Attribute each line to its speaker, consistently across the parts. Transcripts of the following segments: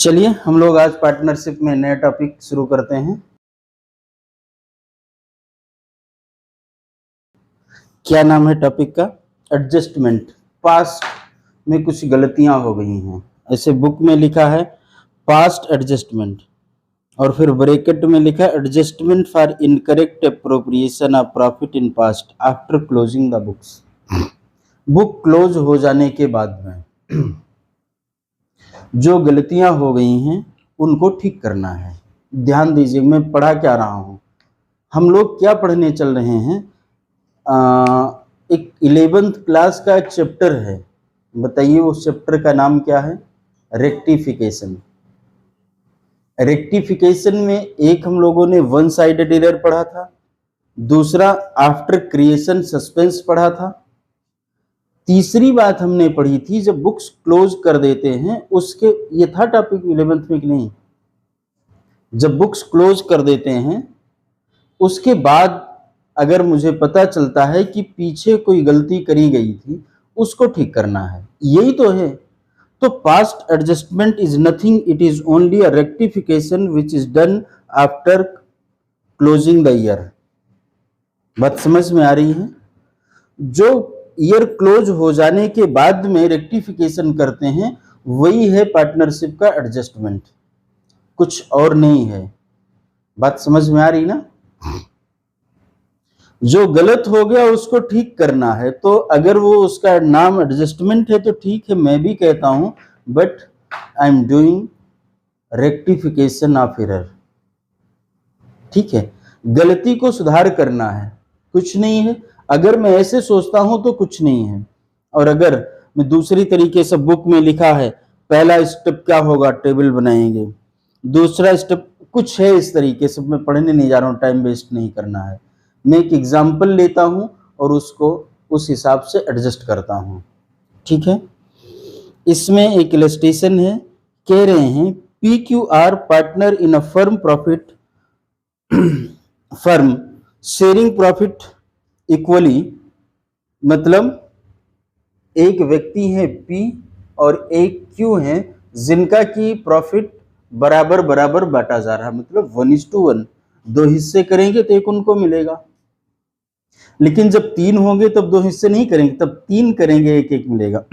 Speaker 1: चलिए हम लोग आज पार्टनरशिप में नया टॉपिक शुरू करते हैं। क्या नाम है टॉपिक का? एडजस्टमेंट। पास्ट में कुछ गलतियां हो गई हैं, ऐसे बुक में लिखा है पास्ट एडजस्टमेंट, और फिर ब्रैकेट में लिखा है adjustment for incorrect appropriation of profit in past after closing the books. Book close हो जाने के बाद में जो गलतियां हो गई हैं उनको ठीक करना है। ध्यान दीजिए, मैं पढ़ा क्या रहा हूं, हम लोग क्या पढ़ने चल रहे हैं। एक 11th क्लास का एक चैप्टर है, बताइए उस चैप्टर का नाम क्या है? रेक्टिफिकेशन। रेक्टिफिकेशन में एक हम लोगों ने वन साइडेड एरर पढ़ा था, दूसरा आफ्टर क्रिएशन सस्पेंस पढ़ा था, तीसरी बात हमने पढ़ी थी जब बुक्स क्लोज कर देते हैं उसके, ये था टॉपिक 11th में कि नहीं, जब बुक्स क्लोज कर देते हैं उसके बाद अगर मुझे पता चलता है कि पीछे कोई गलती करी गई थी उसको ठीक करना है, यही तो है। तो past adjustment is nothing, it is only a rectification which is done after closing the year. बात समझ में आ रही है? जो ईयर क्लोज हो जाने के बाद में रेक्टिफिकेशन करते हैं वही है पार्टनरशिप का एडजस्टमेंट, कुछ और नहीं है। बात समझ में आ रही ना? जो गलत हो गया उसको ठीक करना है, तो अगर वो उसका नाम एडजस्टमेंट है तो ठीक है, मैं भी कहता हूं, but I am doing rectification of error. ठीक है, गलती को सुधार करना है, कुछ नहीं है। अगर मैं ऐसे सोचता हूं तो कुछ नहीं है, और अगर मैं दूसरी तरीके से, बुक में लिखा है पहला स्टेप क्या होगा, टेबल बनाएंगे, दूसरा स्टेप कुछ है इस तरीके से, मैं पढ़ने नहीं जा रहा हूं, टाइम वेस्ट नहीं करना है। मैं एक एग्जाम्पल लेता हूं और उसको उस हिसाब से एडजस्ट करता हूं। ठीक है, इसमें एक इलस्ट्रेशन है, कह रहे हैं PQR partner in a firm profit firm sharing profit equally, मतलब एक व्यक्ति है P और एक Q है जिनका की प्रॉफिट बराबर बराबर बांटा जा रहा है, मतलब 1:1, दो हिस्से करेंगे तो एक उनको मिलेगा। लेकिन जब 3 होंगे तब दो हिस्से नहीं करेंगे, तब 3 करेंगे, एक एक मिलेगा।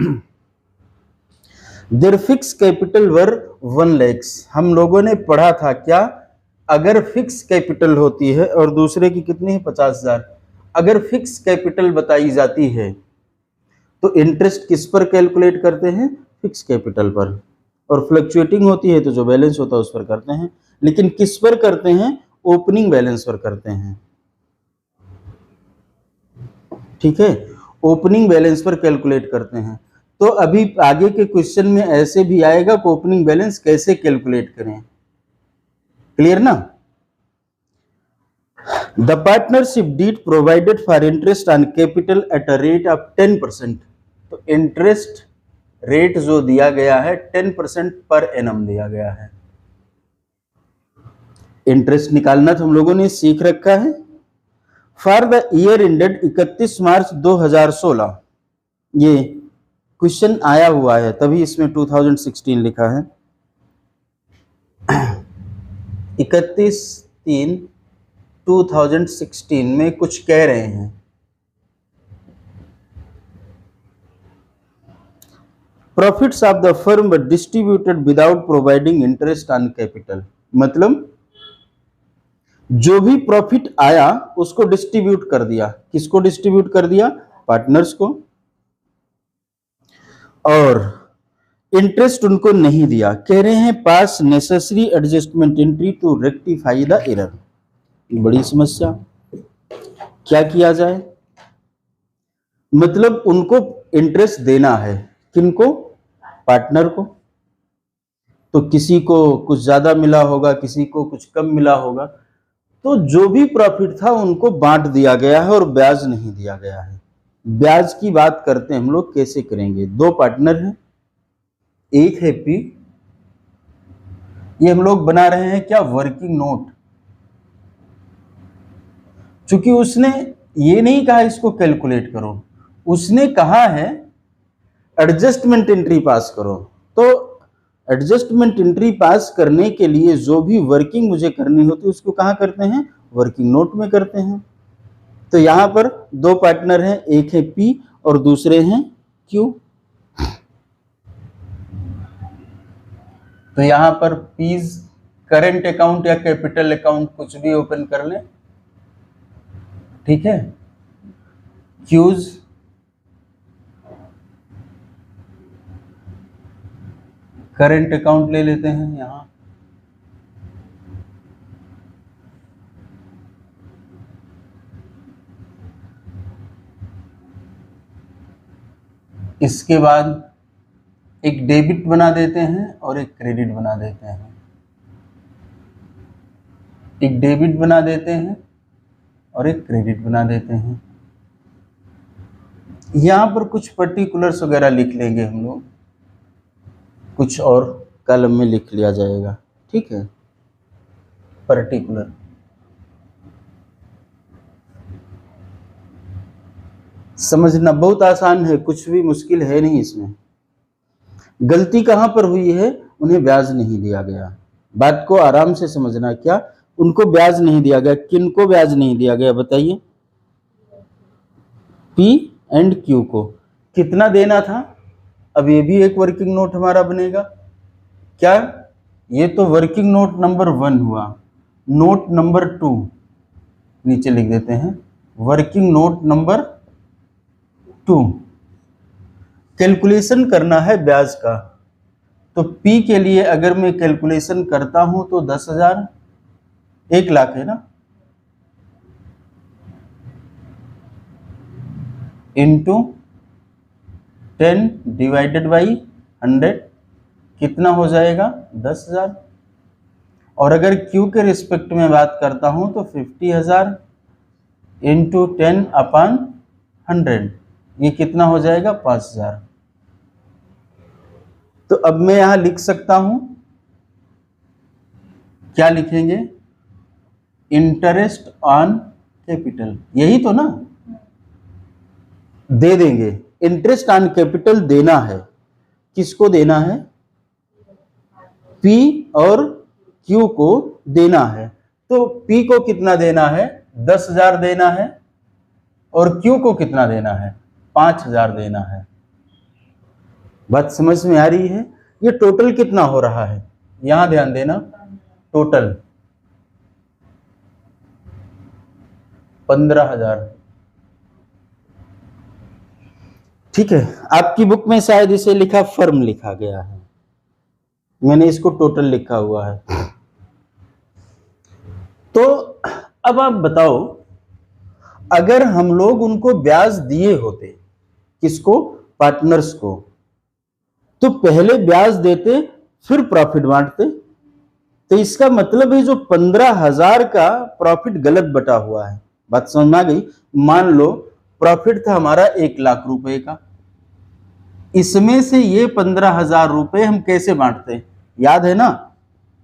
Speaker 1: देयर फिक्स कैपिटल वर 1 लाख। हम लोगों ने पढ़ा था क्या, अगर फिक्स कैपिटल होती है और दूसरे की कितनी है, 50,000, अगर फिक्स कैपिटल बताई जाती है तो इंटरेस्ट किस पर कैलकुलेट करते हैं? फिक्स कैपिटल पर, और फ्लक्चुएटिंग होती है तो जो बैलेंस होता है उस पर करते हैं। लेकिन किस पर करते हैं? ओपनिंग बैलेंस पर करते हैं। ठीक है, ओपनिंग बैलेंस पर कैलकुलेट करते हैं। तो अभी आगे के क्वेश्चन में ऐसे भी आएगा कि ओपनिंग बैलेंस कैसे कैलकुलेट करें। क्लियर ना? The partnership deed provided for interest on capital at a rate of 10%। तो इंटरेस्ट रेट जो दिया गया है 10% पर एनम दिया गया है। इंटरेस्ट निकालना तो हम लोगों ने सीख रखा है। फॉर द ईयर एंडेड 31 मार्च 2016, ये क्वेश्चन आया हुआ है तभी इसमें 2016 लिखा है। 31/3/2016 में कुछ कह रहे हैं, profits of the firm were distributed without providing interest on capital, मतलब जो भी प्रॉफिट आया उसको डिस्ट्रीब्यूट कर दिया। किसको डिस्ट्रीब्यूट कर दिया? पार्टनर्स को, और इंटरेस्ट उनको नहीं दिया। कह रहे हैं pass necessary adjustment entry to rectify the error. बड़ी समस्या, क्या किया जाए? मतलब उनको इंटरेस्ट देना है, किनको? पार्टनर को। तो किसी को कुछ ज्यादा मिला होगा, किसी को कुछ कम मिला होगा, तो जो भी प्रॉफिट था उनको बांट दिया गया है और ब्याज नहीं दिया गया है। ब्याज की बात करते हैं हम लोग, कैसे करेंगे? दो पार्टनर हैं, एक है P, ये हम लोग बना रहे हैं क्या, वर्किंग नोट। चूंकि उसने ये नहीं कहा इसको कैलकुलेट करो, उसने कहा है एडजस्टमेंट एंट्री पास करो। तो एडजस्टमेंट एंट्री पास करने के लिए जो भी वर्किंग मुझे करनी होती है उसको कहाँ करते हैं, वर्किंग नोट में करते हैं। तो यहाँ पर दो पार्टनर हैं, एक है P और दूसरे हैं Q। तो यहाँ पर P's करेंट अकाउंट या कैपिटल अकाउंट कुछ भी ओपन कर लें, ठीक है। Q's करेंट अकाउंट ले लेते हैं यहाँ, इसके बाद एक डेबिट बना देते हैं और एक क्रेडिट बना देते हैं। एक डेबिट बना देते हैं और एक क्रेडिट बना देते हैं। यहाँ पर कुछ पर्टिकुलर्स वगैरह लिख लेंगे हम लोग, कुछ और कॉलम में लिख लिया जाएगा, ठीक है। पर्टिकुलर समझना बहुत आसान है, कुछ भी मुश्किल है नहीं इसमें। गलती कहाँ पर हुई है, उन्हें ब्याज नहीं दिया गया। बात को आराम से समझना, क्या उनको ब्याज नहीं दिया गया, किनको ब्याज नहीं दिया गया बताइए, P एंड Q को। कितना देना था, अब ये भी एक वर्किंग नोट हमारा बनेगा। क्या, ये तो वर्किंग नोट नंबर 1 हुआ। नोट नंबर 2 नीचे लिख देते हैं, वर्किंग नोट नंबर 2। कैलकुलेशन करना है ब्याज का, तो P के लिए अगर मैं कैलकुलेशन करता हूं तो 10,000, 1 लाख है ना, इंटू 10 डिवाइडेड बाई 100 कितना हो जाएगा, 10,000। और अगर Q के रिस्पेक्ट में बात करता हूं तो 50,000 इंटू 10 अपॉन 100, ये कितना हो जाएगा, 5,000। तो अब मैं यहां लिख सकता हूं, क्या लिखेंगे, इंटरेस्ट ऑन कैपिटल, यही तो ना, दे देंगे। इंटरेस्ट ऑन कैपिटल देना है, किसको देना है, P और Q को देना है। तो P को कितना देना है, 10,000 देना है, और Q को कितना देना है, 5,000 देना है। बात समझ में आ रही है। ये टोटल कितना हो रहा है, यहां ध्यान देना, टोटल 15,000, ठीक है। आपकी बुक में शायद इसे लिखा फर्म लिखा गया है, मैंने इसको टोटल लिखा हुआ है। तो अब आप बताओ, अगर हम लोग उनको ब्याज दिए होते, किसको, पार्टनर्स को, तो पहले ब्याज देते फिर प्रॉफिट बांटते। तो इसका मतलब है जो 15,000 का प्रॉफिट गलत बटा हुआ है। बात समझ में आ गई। मान लो प्रॉफिट था हमारा 1 लाख रुपए का, इसमें से ये 15,000 रुपए हम कैसे बांटते हैं, याद है ना,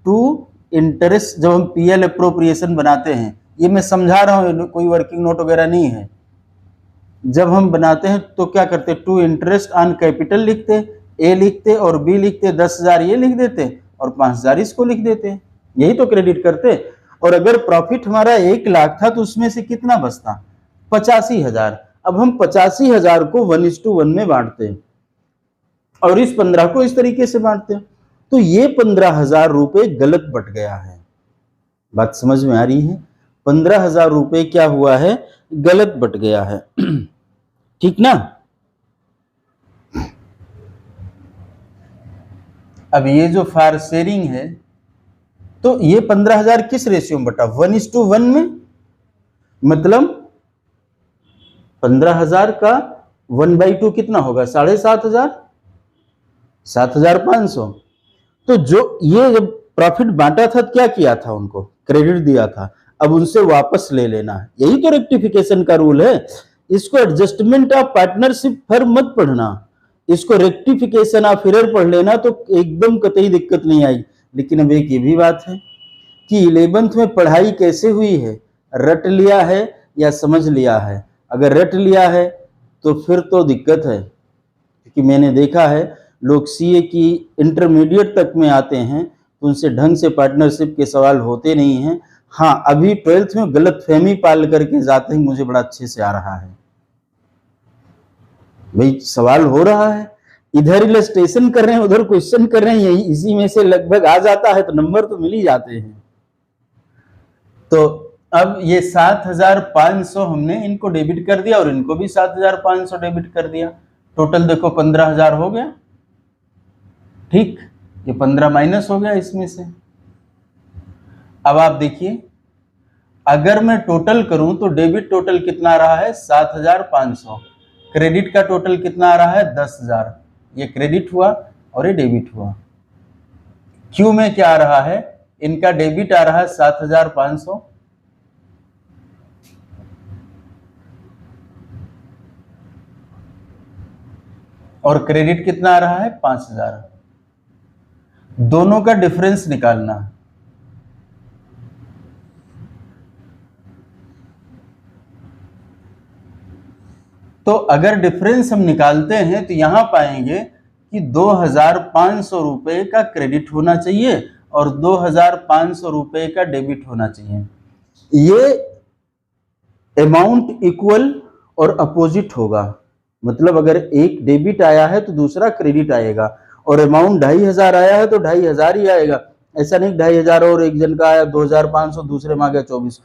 Speaker 1: टू इंटरेस्ट। जब हम PL अप्रोप्रिएशन बनाते हैं, ये मैं समझा रहा हूं, कोई वर्किंग नोट वगैरह नहीं है। जब हम बनाते हैं तो क्या करते, टू इंटरेस्ट ऑन कैपिटल लिखते, A लिखते और B लिखते, 10,000 ये लिख देते और 5,000 इसको लिख देते, यही तो क्रेडिट करते। और अगर प्रॉफिट हमारा 1 लाख था तो उसमें से कितना बचता, 85,000। अब हम 85,000 को 1:1 में बांटते हैं और इस 15 को इस तरीके से बांटते हैं। तो ये 15,000 रुपए गलत बट गया है। बात समझ में आ रही है। 15,000 रुपए क्या हुआ है, गलत बट गया है, ठीक ना। अब ये जो फार शेयरिंग है, तो ये 15,000 किस रेशियो में बटा, 1:1 में। मतलब 15,000 का 1/2 कितना होगा, 7,500, 7,500। तो जो ये जब प्रॉफिट बांटा था, क्या किया था, उनको क्रेडिट दिया था, अब उनसे वापस ले लेना है। यही तो रेक्टिफिकेशन का रूल है। इसको एडजस्टमेंट ऑफ पार्टनरशिप फर्म मत पढ़ना, इसको रेक्टिफिकेशन ऑफ एरर पढ़ लेना, तो एकदम कतई दिक्कत नहीं आई। लेकिन अब एक ये भी बात है कि 11th में पढ़ाई कैसे हुई है, रट लिया है या समझ लिया है। अगर रट लिया है तो फिर तो दिक्कत है, क्योंकि मैंने देखा है लोग सीए की इंटरमीडिएट तक में आते हैं तो उनसे ढंग से पार्टनरशिप के सवाल होते नहीं हैं। हाँ, अभी 12th में गलतफहमी पाल करके जाते हैं, मुझे बड़ा अच्छे से आ रहा है। भाई सवाल हो रहा है, इधर इलस्ट्रेशन कर रहे हैं, उधर क्वेश्चन कर रहे हैं, यही इसी में से लगभग आ जाता है तो नंबर तो मिल ही जाते हैं। तो अब ये 7,500 हमने इनको डेबिट कर दिया और इनको भी 7,500 डेबिट कर दिया। टोटल देखो 15,000 हो गया। ठीक, ये 15 माइनस हो गया इसमें से। अब आप देखिए, अगर मैं टोटल करूं तो डेबिट टोटल कितना आ रहा है 7,500, क्रेडिट का टोटल कितना आ रहा है 10,000। ये क्रेडिट हुआ और ये डेबिट हुआ। क्यू में क्या आ रहा है, इनका डेबिट आ रहा है 7,500 और क्रेडिट कितना आ रहा है 5,000। दोनों का डिफरेंस निकालना। तो अगर डिफरेंस हम निकालते हैं तो यहां पाएंगे कि 2,500 रुपए का क्रेडिट होना चाहिए और 2,500 रुपए का डेबिट होना चाहिए। ये अमाउंट इक्वल और अपोजिट होगा, मतलब अगर एक डेबिट आया है तो दूसरा क्रेडिट आएगा, और अमाउंट 2,500 आया है तो 2,500 ही आएगा। ऐसा नहीं 2,500 और एक जन का आया 2,500, दूसरे में आ गया 24।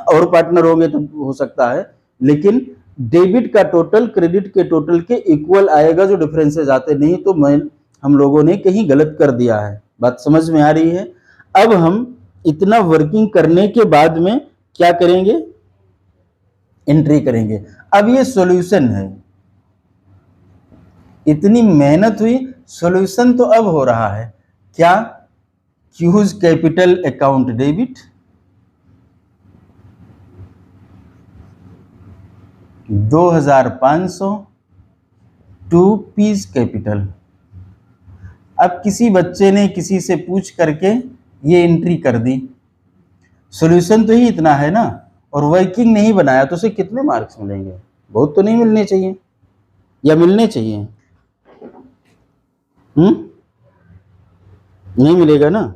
Speaker 1: और पार्टनर होंगे तो हो सकता है, लेकिन डेबिट का टोटल क्रेडिट के टोटल के इक्वल आएगा, जो डिफरेंसेस आते नहीं तो हम लोगों ने कहीं गलत कर दिया है। बात समझ में आ रही है। अब हम इतना वर्किंग करने के बाद में क्या करेंगे, एंट्री करेंगे। अब ये सॉल्यूशन है, इतनी मेहनत हुई, सॉल्यूशन तो अब हो रहा है। क्या, Q's capital account debit, 2,500 to P's capital. अब किसी बच्चे ने किसी से पूछ करके ये एंट्री कर दी, सॉल्यूशन तो ही इतना है ना, और वर्किंग नहीं बनाया तो उसे कितने मार्क्स मिलेंगे? बहुत तो नहीं मिलने चाहिए, या मिलने चाहिए? नहीं मिलेगा ना।